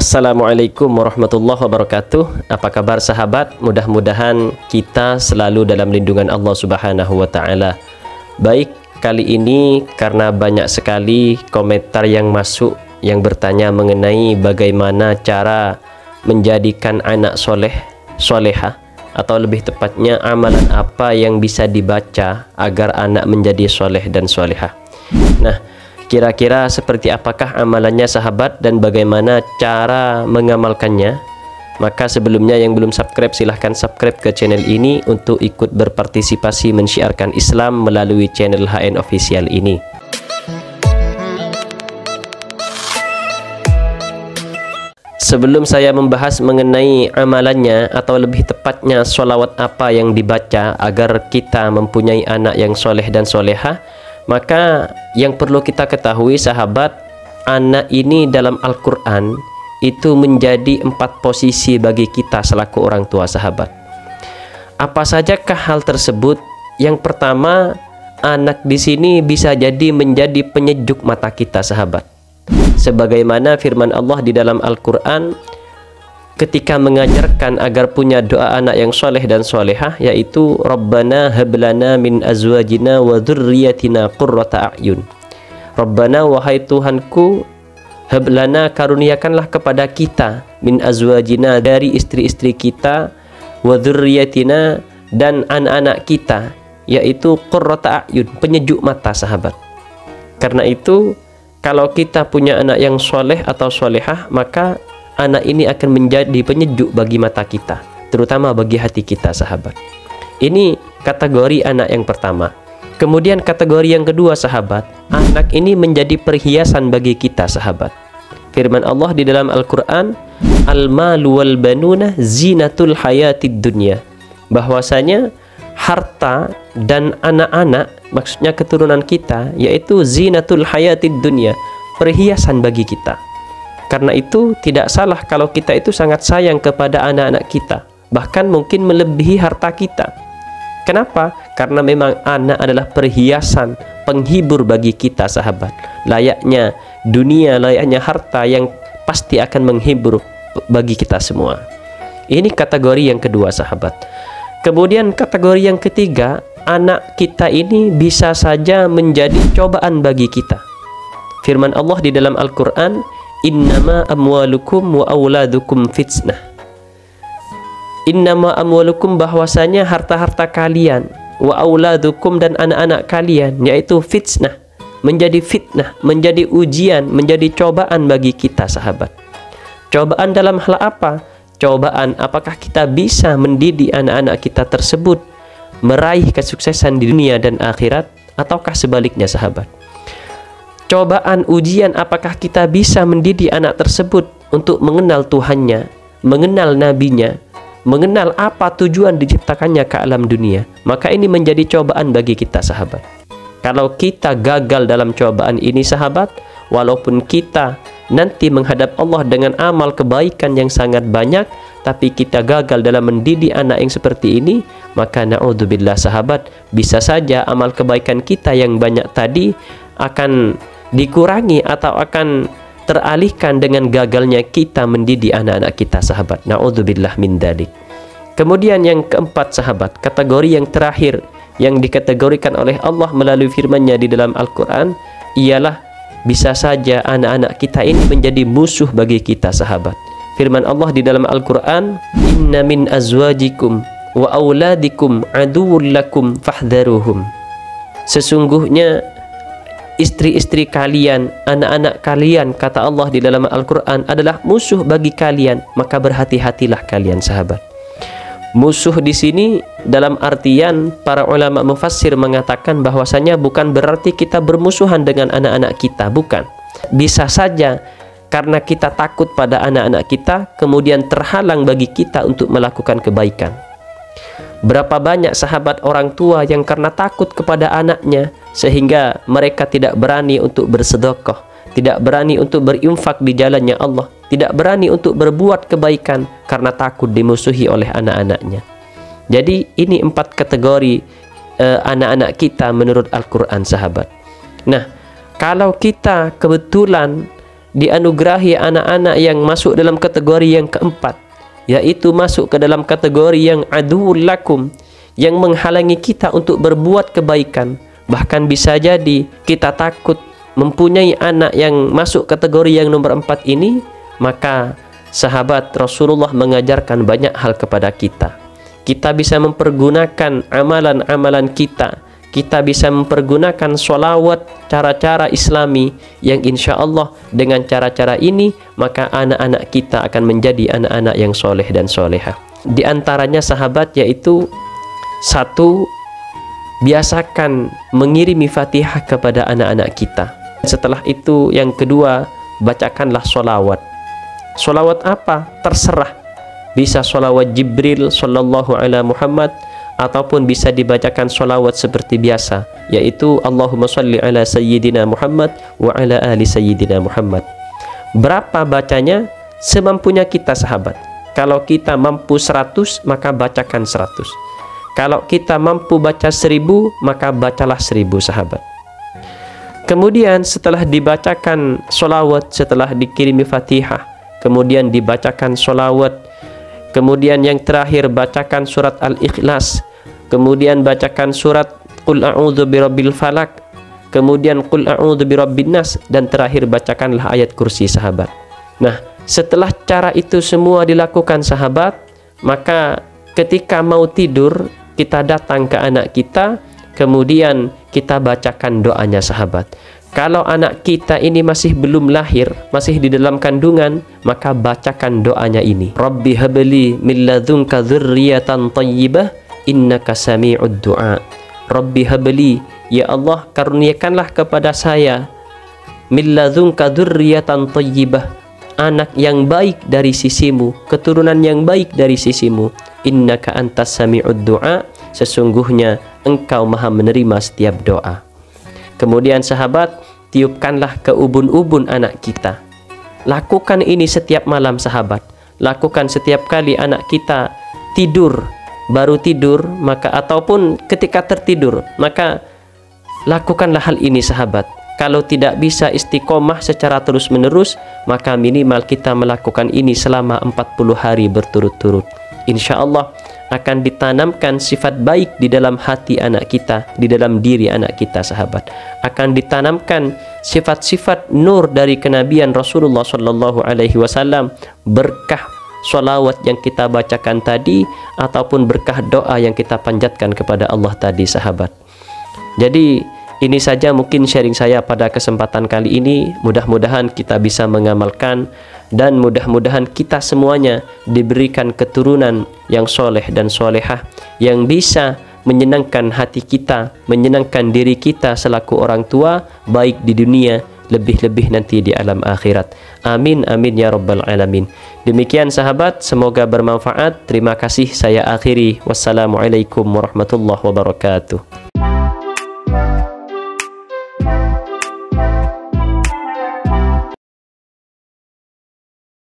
Assalamualaikum warahmatullahi wabarakatuh. Apa kabar sahabat? Mudah-mudahan kita selalu dalam lindungan Allah Subhanahu wa taala. Baik, kali ini karena banyak sekali komentar yang masuk yang bertanya mengenai bagaimana cara menjadikan anak soleh, solehah, atau lebih tepatnya amalan apa yang bisa dibaca agar anak menjadi soleh dan solehah. Nah, kira-kira seperti apakah amalannya sahabat dan bagaimana cara mengamalkannya? Maka sebelumnya yang belum subscribe silahkan subscribe ke channel ini untuk ikut berpartisipasi mensyiarkan Islam melalui channel HN Official ini. Sebelum saya membahas mengenai amalannya atau lebih tepatnya sholawat apa yang dibaca agar kita mempunyai anak yang soleh dan solehah, maka yang perlu kita ketahui sahabat, anak ini dalam Al-Quran itu menjadi 4 posisi bagi kita selaku orang tua sahabat. Apa sajakah hal tersebut? Yang pertama, anak di sini bisa jadi menjadi penyejuk mata kita sahabat. Sebagaimana firman Allah di dalam Al-Quran ketika mengajarkan agar punya doa anak yang soleh dan solehah, yaitu Rabbana hablana min azwajina wa dzurriyyatina qurrata a'yun. Rabbana, wahai Tuhanku, hablana, karuniakanlah kepada kita, min azwajina, dari istri-istri kita, wa dzurriyyatina, dan anak-anak kita, yaitu qurrata a'yun, penyejuk mata sahabat. Karena itu kalau kita punya anak yang soleh atau solehah, maka anak ini akan menjadi penyejuk bagi mata kita, terutama bagi hati kita sahabat. Ini kategori anak yang pertama. Kemudian kategori yang kedua sahabat, anak ini menjadi perhiasan bagi kita sahabat. Firman Allah di dalam Al-Quran, Al-malu wal banuna zinatul hayatid dunya, bahwasanya harta dan anak-anak, maksudnya keturunan kita, yaitu zinatul hayatid dunya, perhiasan bagi kita. Karena itu tidak salah kalau kita itu sangat sayang kepada anak-anak kita, bahkan mungkin melebihi harta kita. Kenapa? Karena memang anak adalah perhiasan, penghibur bagi kita sahabat. Layaknya dunia, layaknya harta yang pasti akan menghibur bagi kita semua. Ini kategori yang kedua sahabat. Kemudian kategori yang ketiga, anak kita ini bisa saja menjadi cobaan bagi kita. Firman Allah di dalam Al-Quran, Innama amwalukum wa auladukum fitnah. Innama amwalukum, bahwasanya harta-harta kalian, wa auladukum, dan anak-anak kalian, yaitu fitnah, menjadi fitnah, menjadi ujian, menjadi cobaan bagi kita sahabat. Cobaan dalam hal apa? Cobaan apakah kita bisa mendidik anak-anak kita tersebut meraih kesuksesan di dunia dan akhirat, ataukah sebaliknya sahabat? Cobaan ujian apakah kita bisa mendidik anak tersebut untuk mengenal Tuhannya, mengenal nabinya, mengenal apa tujuan diciptakannya ke alam dunia. Maka ini menjadi cobaan bagi kita sahabat. Kalau kita gagal dalam cobaan ini sahabat, walaupun kita nanti menghadap Allah dengan amal kebaikan yang sangat banyak, tapi kita gagal dalam mendidik anak yang seperti ini, maka na'udzubillah sahabat, bisa saja amal kebaikan kita yang banyak tadi akan dikurangi atau akan teralihkan dengan gagalnya kita mendidik anak-anak kita sahabat. Na'udzubillah min dzalik. Kemudian yang keempat sahabat, kategori yang terakhir yang dikategorikan oleh Allah melalui firman-Nya di dalam Al-Quran ialah bisa saja anak-anak kita ini menjadi musuh bagi kita sahabat. Firman Allah di dalam Al-Quran, Inna min azwajikum wa auladikum aduwwun lakum fahdharuhum. Sesungguhnya istri-istri kalian, anak-anak kalian, kata Allah di dalam Al-Quran, adalah musuh bagi kalian, maka berhati-hatilah kalian sahabat. Musuh di sini dalam artian para ulama mufassir mengatakan bahwasanya bukan berarti kita bermusuhan dengan anak-anak kita, bukan. Bisa saja karena kita takut pada anak-anak kita, kemudian terhalang bagi kita untuk melakukan kebaikan. Berapa banyak sahabat orang tua yang karena takut kepada anaknya sehingga mereka tidak berani untuk bersedekah, tidak berani untuk berinfak di jalannya Allah, tidak berani untuk berbuat kebaikan karena takut dimusuhi oleh anak-anaknya. Jadi ini 4 kategori anak-anak kita menurut Al-Quran sahabat. Nah, kalau kita kebetulan dianugerahi anak-anak yang masuk dalam kategori yang keempat, yaitu masuk ke dalam kategori yang aduwwul lakum, yang menghalangi kita untuk berbuat kebaikan. Bahkan bisa jadi kita takut mempunyai anak yang masuk kategori yang nomor 4 ini, maka sahabat Rasulullah mengajarkan banyak hal kepada kita. Kita bisa mempergunakan amalan-amalan kita. Kita bisa mempergunakan sholawat, cara-cara islami yang insya Allah dengan cara-cara ini maka anak-anak kita akan menjadi anak-anak yang soleh dan soleha. Di antaranya sahabat, yaitu satu, biasakan mengirimi Fatihah kepada anak-anak kita. Setelah itu yang kedua, bacakanlah sholawat. Sholawat apa? Terserah. Bisa sholawat Jibril sallallahu ala Muhammad, ataupun bisa dibacakan sholawat seperti biasa, yaitu Allahumma sholli ala sayyidina Muhammad wa ala ali sayyidina Muhammad. Berapa bacanya? Semampunya kita sahabat. Kalau kita mampu 100, maka bacakan 100. Kalau kita mampu baca 1000, maka bacalah 1000 sahabat. Kemudian setelah dibacakan sholawat, setelah dikirimi Fatihah, kemudian dibacakan sholawat, kemudian yang terakhir bacakan surat Al-Ikhlas, kemudian bacakan surat Qul a'udzu birabbil falak, kemudian Qul a'udzu birabbin nas, dan terakhir bacakanlah ayat kursi sahabat. Nah, setelah cara itu semua dilakukan sahabat, maka ketika mau tidur kita datang ke anak kita, kemudian kita bacakan doanya sahabat. Kalau anak kita ini masih belum lahir, masih di dalam kandungan, maka bacakan doanya ini. Rabbi habli min ladunka dzurriyyatan thayyibah innaka sami'ud du'a. Rabbi habli, ya Allah karuniakanlah kepada saya min ladunka dzurriyyatan thayyibah, anak yang baik dari sisimu, keturunan yang baik dari sisimu. Innaka antas sami'ud du'a, sesungguhnya engkau maha menerima setiap doa. Kemudian sahabat, tiupkanlah ke ubun-ubun anak kita. Lakukan ini setiap malam sahabat. Lakukan setiap kali anak kita tidur, baru tidur, maka ataupun ketika tertidur, maka lakukanlah hal ini sahabat. Kalau tidak bisa istiqomah secara terus-menerus, maka minimal kita melakukan ini selama 40 hari berturut-turut. Insya Allah akan ditanamkan sifat baik di dalam hati anak kita, di dalam diri anak kita sahabat. Akan ditanamkan sifat-sifat nur dari kenabian Rasulullah sallallahu alaihi wasallam, berkah sholawat yang kita bacakan tadi, ataupun berkah doa yang kita panjatkan kepada Allah tadi sahabat. Jadi ini saja mungkin sharing saya pada kesempatan kali ini. Mudah-mudahan kita bisa mengamalkan, dan mudah-mudahan kita semuanya diberikan keturunan yang soleh dan solehah, yang bisa menyenangkan hati kita, menyenangkan diri kita selaku orang tua, baik di dunia, lebih-lebih nanti di alam akhirat. Amin, amin ya rabbal alamin. Demikian sahabat, semoga bermanfaat. Terima kasih, saya akhiri. Wassalamualaikum warahmatullahi wabarakatuh.